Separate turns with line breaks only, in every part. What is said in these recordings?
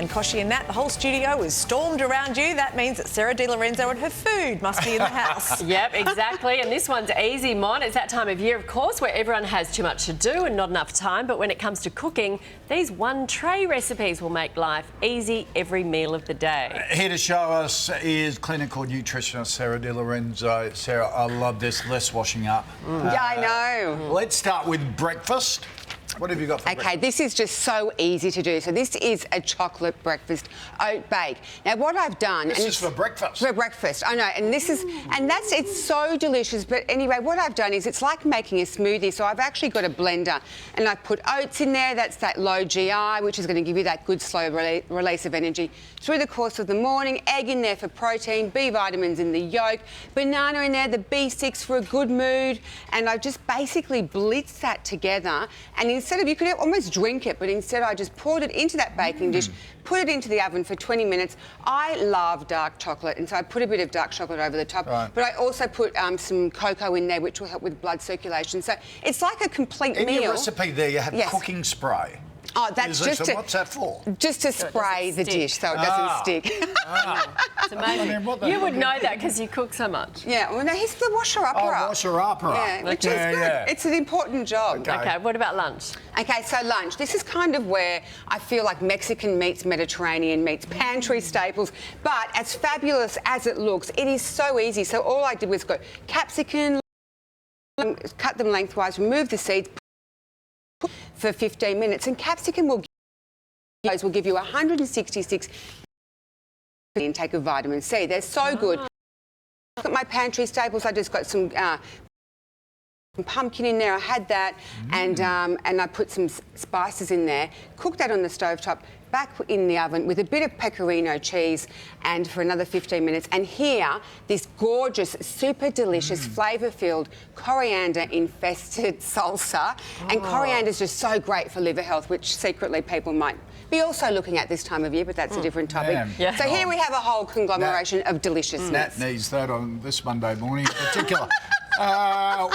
And Koshi and Nat, the whole studio is stormed around you. That means that Sarah Di Lorenzo and her food must be in the house.
Yep, exactly. And this one's easy, Mon. It's that time of year, of course, where everyone has too much to do and not enough time. But when it comes to cooking, these one-tray recipes will make life easy every meal of the day.
Here to show us is clinical nutritionist Sarah Di Lorenzo. Sarah, I love this. Less washing up.
Yeah, I know.
Let's start with breakfast. What have you got for breakfast?
Okay, this is just so easy to do. So this is a chocolate breakfast oat bake. Now what I've done...
This is for breakfast.
For breakfast, I know. And this is... And it's so delicious. But anyway, what I've done is it's like making a smoothie. So I've actually got a blender and I've put oats in there. That's that low GI, which is going to give you that good slow release of energy through the course of the morning. Egg in there for protein, B vitamins in the yolk, banana in there, the B6 for a good mood. And I've just basically blitzed that together. And instead of, you could almost drink it, but instead I just poured it into that baking dish, put it into the oven for 20 minutes. I love dark chocolate, and so I put a bit of dark chocolate over the top, but I also put some cocoa in there, which will help with blood circulation. So it's like a complete meal.
In your recipe there, you have cooking spray.
Oh, that's just to...
What's that for?
Just to spray the dish so it doesn't stick.
It's amazing. You would know that because you cook so much.
Yeah, well, no, he's the washer-upper.
Oh, washer-upper.
Yeah, which is good. Yeah. It's an important job.
Okay, what about lunch?
Okay, so lunch. This is kind of where I feel like Mexican meets Mediterranean meets pantry staples, but as fabulous as it looks, it is so easy. So all I did was go capsicum, cut them lengthwise, remove the seeds, for 15 minutes, and capsicum will give you 166 intake of vitamin C. They're so good. Look at my pantry staples. I just got some pumpkin in there. I had that, and I put some spices in there. Cooked that on the stovetop. Back in the oven with a bit of pecorino cheese and for another 15 minutes. And here, this gorgeous, super delicious, flavour-filled, coriander-infested salsa. And coriander is just so great for liver health, which secretly people might be also looking at this time of year, but that's a different topic.
Yeah.
So here we have a whole conglomeration of deliciousness.
Nat needs that on this Monday morning in particular.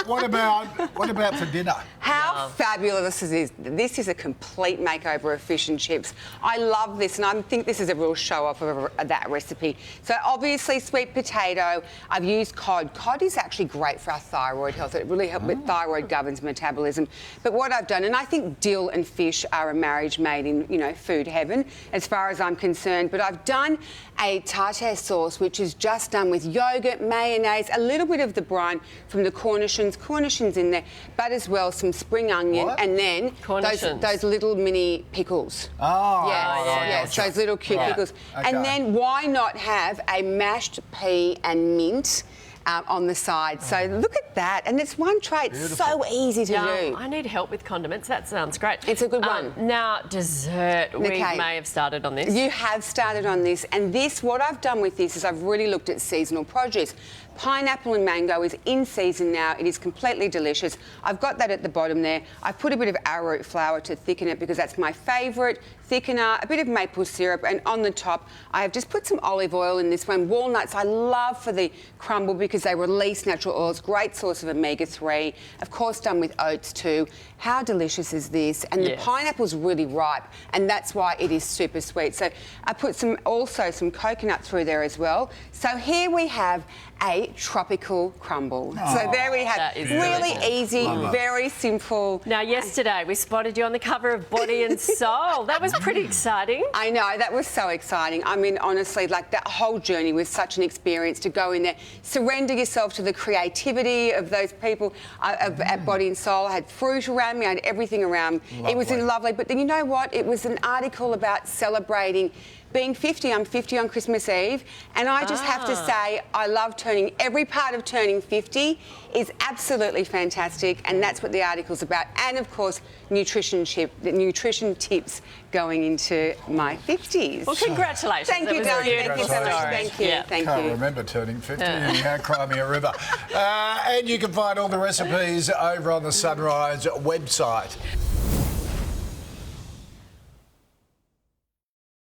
What about for dinner?
How fabulous is this? This is a complete makeover of fish and chips. I love this, and I think this is a real show-off of that recipe. So obviously sweet potato. I've used cod. Cod is actually great for our thyroid health. It really helps with thyroid governs metabolism. But what I've done, and I think dill and fish are a marriage made in, you know, food heaven, as far as I'm concerned. But I've done a tartare sauce, which is just done with yogurt, mayonnaise, a little bit of the brine from the cornichons in there, but as well some spring onion, and then those little mini pickles.
Oh,
yes, those little cute pickles. Okay. And then why not have a mashed pea and mint on the side? So look at that, and it's one tray. It's so easy to do.
I need help with condiments. That sounds great.
It's a good one.
Now, dessert. We may have started on this.
You have started on this, and what I've done with this is I've really looked at seasonal produce. Pineapple and mango is in season now. It is completely delicious. I've got that at the bottom there. I've put a bit of arrowroot flour to thicken it because that's my favourite thickener, a bit of maple syrup, and on the top I have just put some olive oil in this one. Walnuts I love for the crumble because they release natural oils. Great source of omega-3. Of course done with oats too. How delicious is this? And the pineapple's really ripe, and that's why it is super sweet. So I put also some coconut through there as well. So here we have a tropical crumble. So there we have really easy, very simple.
Now, yesterday we spotted you on the cover of Body and Soul. That was pretty exciting.
I know, that was so exciting. I mean, honestly, like that whole journey was such an experience to go in there, surrender yourself to the creativity of those people at Body and Soul. I had fruit around me, I had everything around. It was lovely. But then you know what? It was an article about celebrating being 50. I'm 50 on Christmas Eve, and I just have to say I love every part of turning 50 is absolutely fantastic, and that's what the article's about. And of course, nutrition tips going into my 50s.
Well, congratulations.
Thank you, darling. Thank you so much. Thank you.
Yeah.
Thank
Can't
you.
remember turning 50. Cry me a river. And you can find all the recipes over on the Sunrise website.